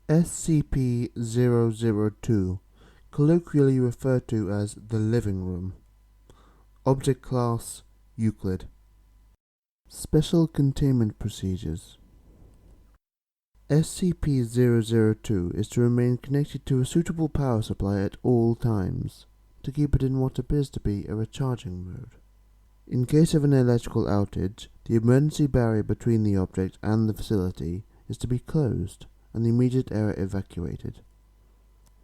SCP-002, colloquially referred to as the living room. Object Class Euclid. Special Containment Procedures. SCP-002 is to remain connected to a suitable power supply at all times, to keep it in what appears to be a recharging mode. In case of an electrical outage, the emergency barrier between the object and the facility is to be closed and the immediate area evacuated.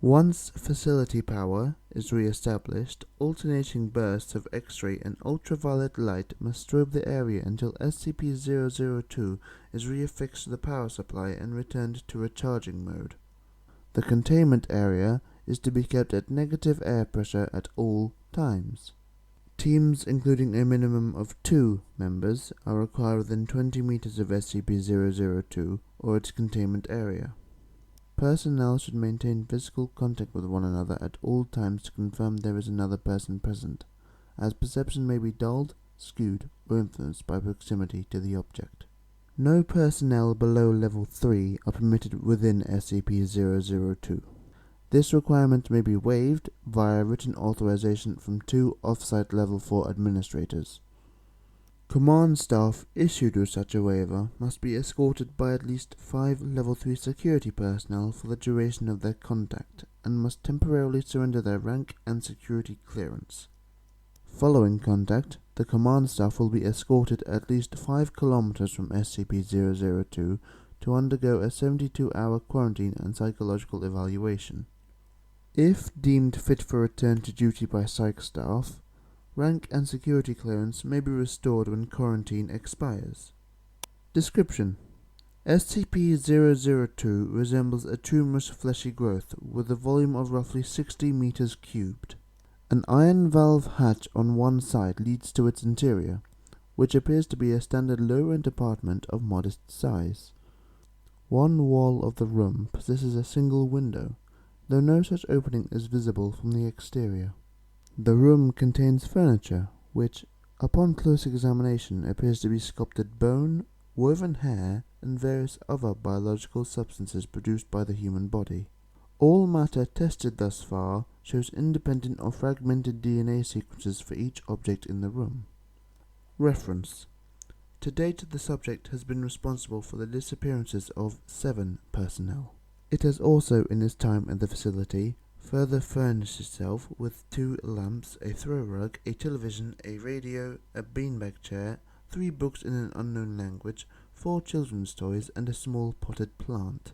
Once facility power is re-established, alternating bursts of X-ray and ultraviolet light must strobe the area until SCP-002 is reaffixed to the power supply and returned to recharging mode. The containment area is to be kept at negative air pressure at all times. Teams including a minimum of 2 members are required within 20 meters of SCP-002 or its containment area. Personnel should maintain physical contact with one another at all times to confirm there is another person present, as perception may be dulled, skewed, or influenced by proximity to the object. No personnel below Level 3 are permitted within SCP-002. This requirement may be waived via written authorization from 2 off-site Level 4 administrators. Command staff issued with such a waiver must be escorted by at least 5 Level 3 security personnel for the duration of their contact, and must temporarily surrender their rank and security clearance. Following contact, the command staff will be escorted at least 5 kilometers from SCP-002 to undergo a 72-hour quarantine and psychological evaluation. If deemed fit for return to duty by psych staff, rank and security clearance may be restored when quarantine expires. Description: SCP-002 resembles a tumorous fleshy growth with a volume of roughly 60 meters cubed. An iron valve hatch on one side leads to its interior, which appears to be a standard low-rent apartment of modest size. One wall of the room possesses a single window, though no such opening is visible from the exterior. The room contains furniture, which, upon close examination, appears to be sculpted bone, woven hair, and various other biological substances produced by the human body. All matter tested thus far shows independent or fragmented DNA sequences for each object in the room. Reference: to date, the subject has been responsible for the disappearances of 7 personnel. It has also, in its time at the facility, further furnished itself with 2 lamps, a throw rug, a television, a radio, a beanbag chair, 3 books in an unknown language, 4 children's toys, and a small potted plant.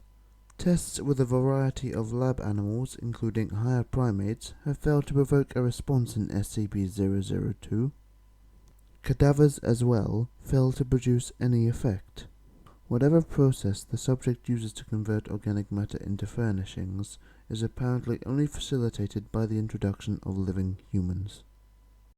Tests with a variety of lab animals, including higher primates, have failed to provoke a response in SCP-002. Cadavers as well fail to produce any effect. Whatever process the subject uses to convert organic matter into furnishings is apparently only facilitated by the introduction of living humans.